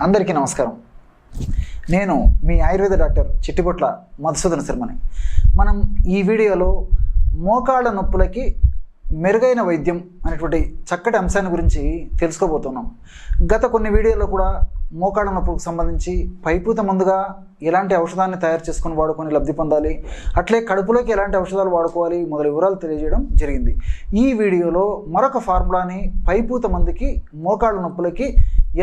అందరికీ నమస్కారం. నేను మీ ఆయుర్వేద డాక్టర్ చిట్టిబొట్ల మధుసూదన శర్మని. మనం ఈ వీడియోలో మోకాళ్ళ నొప్పులకి మెరుగైన వైద్యం అనేటువంటి చక్కటి అంశాన్ని గురించి తెలుసుకోబోతున్నాం. గత కొన్ని వీడియోల్లో కూడా మోకాళ్ళ నొప్పులకు సంబంధించి పైపూత మందుగా ఎలాంటి ఔషధాన్ని తయారు చేసుకొని వాడుకొని లబ్ధి పొందాలి, అట్లే కడుపులోకి ఎలాంటి ఔషధాలు వాడుకోవాలి మొదలైన వివరాలు తెలియజేయడం జరిగింది. ఈ వీడియోలో మరొక ఫార్ములాని పైపూత మందుకి మోకాళ్ళ నొప్పులకి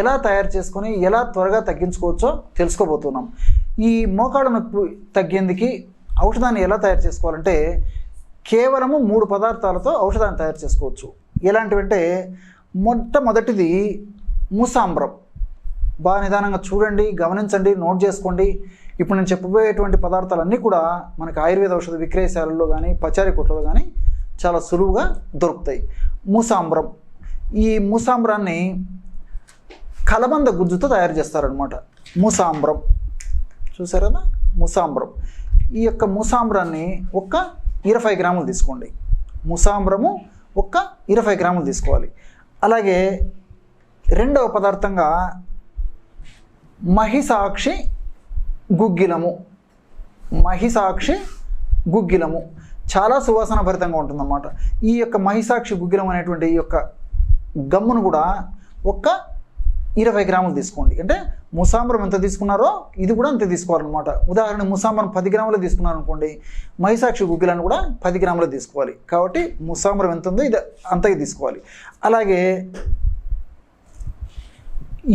ఎలా తయారు చేసుకొని ఎలా త్వరగా తగ్గించుకోవచ్చో తెలుసుకోబోతున్నాం. ఈ మోకాళ్ళ నొప్పి తగ్గేందుకు ఔషధాన్ని ఎలా తయారు చేసుకోవాలంటే కేవలము 3 పదార్థాలతో ఔషధాన్ని తయారు చేసుకోవచ్చు. ఎలాంటివంటే మొట్టమొదటిది ముసాంబ్రం. బాగా నిదానంగా చూడండి, గమనించండి, నోట్ చేసుకోండి. ఇప్పుడు నేను చెప్పబోయేటువంటి పదార్థాలన్నీ కూడా మనకి ఆయుర్వేద ఔషధ విక్రయశాలల్లో కానీ పచారీ కొట్లలో కానీ చాలా సులువుగా దొరుకుతాయి. ముసాంబ్రం. ఈ ముసాంబ్రాన్ని కలబంద గుజ్జుతో తయారు చేస్తారనమాట. ముసాంబ్రం చూసారు కదా, ముసాంబ్రం. ఈ యొక్క ముసాంబ్రాన్ని ఒక్క 20 గ్రాములు తీసుకోండి. ముసాంబ్రము ఒక్క 20 గ్రాములు తీసుకోవాలి. అలాగే రెండవ పదార్థంగా మహిసాక్షి గుగ్గిలము. మహిసాక్షి గుగ్గిలము చాలా సువాసన భరితంగా ఉంటుందన్నమాట. ఈ యొక్క మహిసాక్షి గుగ్గిలం అనేటువంటి ఈ యొక్క గమ్మును కూడా ఒక్క 20 గ్రాములు తీసుకోండి. అంటే ముసాంబ్రం ఎంత తీసుకున్నారో ఇది కూడా అంతే తీసుకోవాలన్నమాట. ఉదాహరణ ముసాంబ్రం 10 గ్రాములు తీసుకున్నారనుకోండి, మహిసాక్షి గుగ్గిలను కూడా 10 గ్రాములు తీసుకోవాలి. కాబట్టి ముసాంబ్రం ఎంత ఉందో ఇది అంతగా తీసుకోవాలి. అలాగే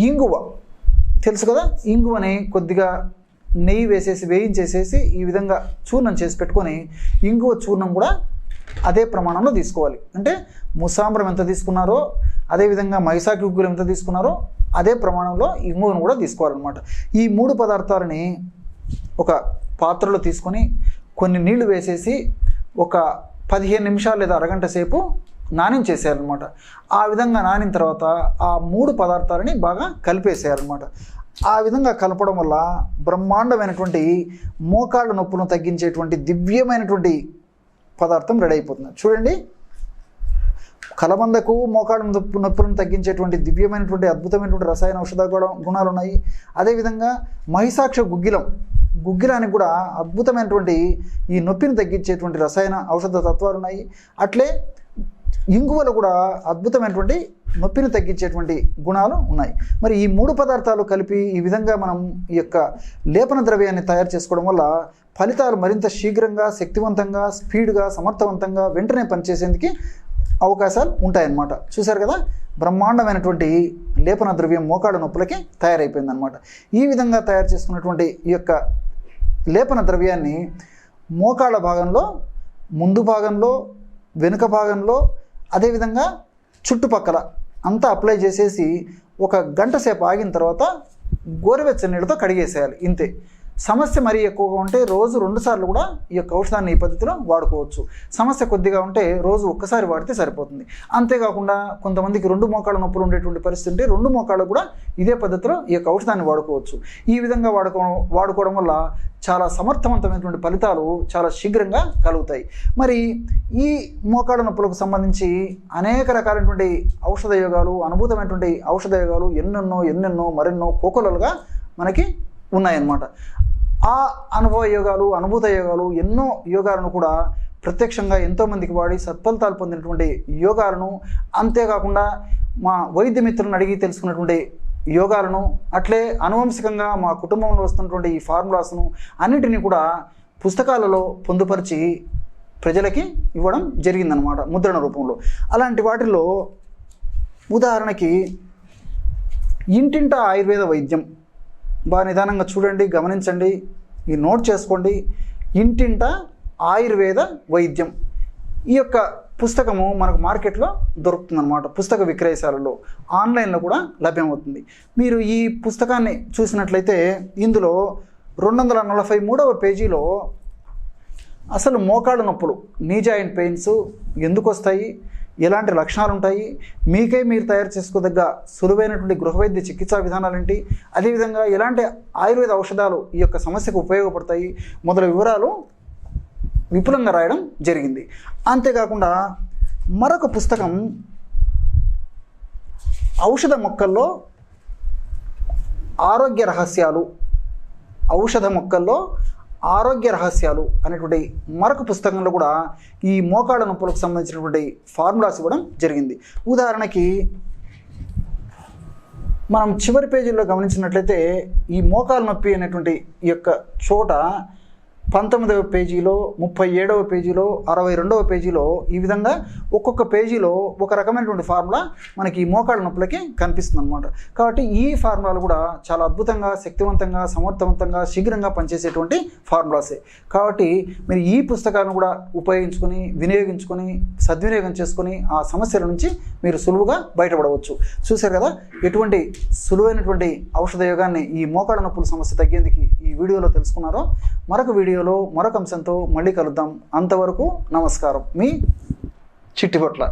ఇంగువ తెలుసు కదా, ఇంగువని కొద్దిగా నెయ్యి వేసేసి వేయించేసేసి ఈ విధంగా చూర్ణం చేసి పెట్టుకొని ఇంగువ చూర్ణం కూడా అదే ప్రమాణంలో తీసుకోవాలి. అంటే ముసాంబ్రం ఎంత తీసుకున్నారో అదేవిధంగా మహిసాక్షి గుగ్గిలం ఎంత తీసుకున్నారో అదే ప్రమాణంలో ఇంగువను కూడా తీసుకోవాలన్నమాట. ఈ 3 పదార్థాలని ఒక పాత్రలో తీసుకొని కొన్ని నీళ్లు వేసేసి ఒక 15 నిమిషాలు లేదా అరగంట సేపు నానించేసేయాలన్నమాట. ఆ విధంగా నానిన తర్వాత ఆ 3 పదార్థాలని బాగా కలిపేసేయాలన్నమాట. ఆ విధంగా కలపడం వల్ల బ్రహ్మాండమైనటువంటి మోకాళ్ళ నొప్పులను తగ్గించేటువంటి దివ్యమైనటువంటి పదార్థం రెడీ అయిపోతుంది. చూడండి, కలబందకు మోకాళ్ళ నొప్పులను తగ్గించేటువంటి దివ్యమైనటువంటి అద్భుతమైనటువంటి రసాయన ఔషధ గుణాలు ఉన్నాయి. అదేవిధంగా మహిసాక్ష గుగ్గిలానికి కూడా అద్భుతమైనటువంటి ఈ నొప్పిని తగ్గించేటువంటి రసాయన ఔషధ తత్వాలు ఉన్నాయి. అట్లే ఇంగువలు కూడా అద్భుతమైనటువంటి నొప్పిని తగ్గించేటువంటి గుణాలు ఉన్నాయి. మరి ఈ 3 పదార్థాలు కలిపి ఈ విధంగా మనం ఈ యొక్క లేపన ద్రవ్యాన్ని తయారు చేసుకోవడం వల్ల ఫలితాలు మరింత శీఘ్రంగా, శక్తివంతంగా, స్పీడ్గా, సమర్థవంతంగా వెంటనే పనిచేసేందుకు అవకాశాలు ఉంటాయన్నమాట. చూశారు కదా, బ్రహ్మాండమైనటువంటి లేపన ద్రవ్యం మోకాళ్ళ నొప్పులకి తయారైపోయిందనమాట. ఈ విధంగా తయారు చేసుకున్నటువంటి ఈ యొక్క లేపన ద్రవ్యాన్ని మోకాళ్ళ భాగంలో, ముందు భాగంలో, వెనుక భాగంలో, అదేవిధంగా చుట్టుపక్కల అంతా అప్లై చేసేసి ఒక గంట సేపు ఆగిన తర్వాత గోరువెచ్చని నీళ్ళతో కడిగేసేయాలి. ఇంతే. సమస్య మరీ ఎక్కువగా ఉంటే రోజు 2 సార్లు కూడా ఈ యొక్క ఔషధాన్ని ఈ పద్ధతిలో వాడుకోవచ్చు. సమస్య కొద్దిగా ఉంటే రోజు ఒక్కసారి వాడితే సరిపోతుంది. అంతేకాకుండా కొంతమందికి 2 మోకాళ్ళ నొప్పులు ఉండేటువంటి పరిస్థితి ఉంటే 2 మోకాళ్ళు కూడా ఇదే పద్ధతిలో ఈ యొక్క ఔషధాన్ని వాడుకోవచ్చు. ఈ విధంగా వాడుకోవడం వల్ల చాలా సమర్థవంతమైనటువంటి ఫలితాలు చాలా శీఘ్రంగా కలుగుతాయి. మరి ఈ మోకాళ్ళ నొప్పులకు సంబంధించి అనేక రకాలైనటువంటి ఔషధ యోగాలు, అనుభూతమైనటువంటి ఔషధ యోగాలు ఎన్నెన్నో మరెన్నో కోకొలలుగా మనకి ఉన్నాయన్నమాట. ఆ అనుభవ యోగాలు, అనుభూత యోగాలు, ఎన్నో యోగాలను కూడా ప్రత్యక్షంగా ఎంతోమందికి వాడి సత్ఫలితాలు పొందినటువంటి యోగాలను, అంతేకాకుండా మా వైద్య మిత్రులను అడిగి తెలుసుకున్నటువంటి యోగాలను, అట్లే అనువంశికంగా మా కుటుంబంలో వస్తున్నటువంటి ఈ ఫార్ములాస్ను అన్నిటినీ కూడా పుస్తకాలలో పొందుపరిచి ప్రజలకి ఇవ్వడం జరిగిందనమాట ముద్రణ రూపంలో. అలాంటి వాటిల్లో ఉదాహరణకి ఇంటింట ఆయుర్వేద వైద్యం. బాగా నిదానంగా చూడండి, గమనించండి, ఈ నోట్ చేసుకోండి. ఇంటింట ఆయుర్వేద వైద్యం. ఈ యొక్క పుస్తకము మనకు మార్కెట్లో దొరుకుతుందన్నమాట. పుస్తక విక్రయశాలలో, ఆన్లైన్లో కూడా లభ్యమవుతుంది. మీరు ఈ పుస్తకాన్ని చూసినట్లయితే ఇందులో 243వ పేజీలో అసలు మోకాళ్ళ నొప్పులు, నీ జాయింట్ పెయిన్స్ ఎందుకు వస్తాయి, ఎలాంటి లక్షణాలు ఉంటాయి, మీకై మీరు తయారు చేసుకోదగ్గ సులువైనటువంటి గృహవైద్య చికిత్సా విధానాలు ఏంటి, అదేవిధంగా ఎలాంటి ఆయుర్వేద ఔషధాలు ఈ యొక్క సమస్యకు ఉపయోగపడతాయి మొదలైన వివరాలు విపులంగా రాయడం జరిగింది. అంతేకాకుండా మరొక పుస్తకం ఔషధ మొక్కల్లో ఆరోగ్య రహస్యాలు, ఔషధ మొక్కల్లో ఆరోగ్య రహస్యాలు అనేటువంటి మరొక పుస్తకంలో కూడా ఈ మోకాళ్ళ నొప్పులకు సంబంధించినటువంటి ఫార్ములాస్ ఇవ్వడం జరిగింది. ఉదాహరణకి మనం చివరి పేజీల్లో గమనించినట్లయితే ఈ మోకాలు నొప్పి అనేటువంటి ఈ యొక్క చోట 19వ పేజీలో, 37వ పేజీలో, 62వ పేజీలో ఈ విధంగా ఒక్కొక్క పేజీలో ఒక రకమైనటువంటి ఫార్ములా మనకి ఈ మోకాళ్ళ నొప్పులకి కనిపిస్తుంది అనమాట. కాబట్టి ఈ ఫార్ములాలు కూడా చాలా అద్భుతంగా, శక్తివంతంగా, సమర్థవంతంగా, శీఘ్రంగా పనిచేసేటువంటి ఫార్ములాసే. కాబట్టి మీరు ఈ పుస్తకాలను కూడా ఉపయోగించుకొని, వినియోగించుకొని, సద్వినియోగం చేసుకొని ఆ సమస్యల నుంచి మీరు సులువుగా బయటపడవచ్చు. చూశారు కదా ఎటువంటి సులువైనటువంటి ఔషధ యోగాన్ని ఈ మోకాళ్ళ నొప్పుల సమస్య తగ్గేందుకు ఈ వీడియోలో తెలుసుకున్నారో. మరొక వీడియోలో మరొక అంశంతో మళ్ళీ కలుద్దాం. అంతవరకు నమస్కారం. మీ చిట్టిపొట్ల.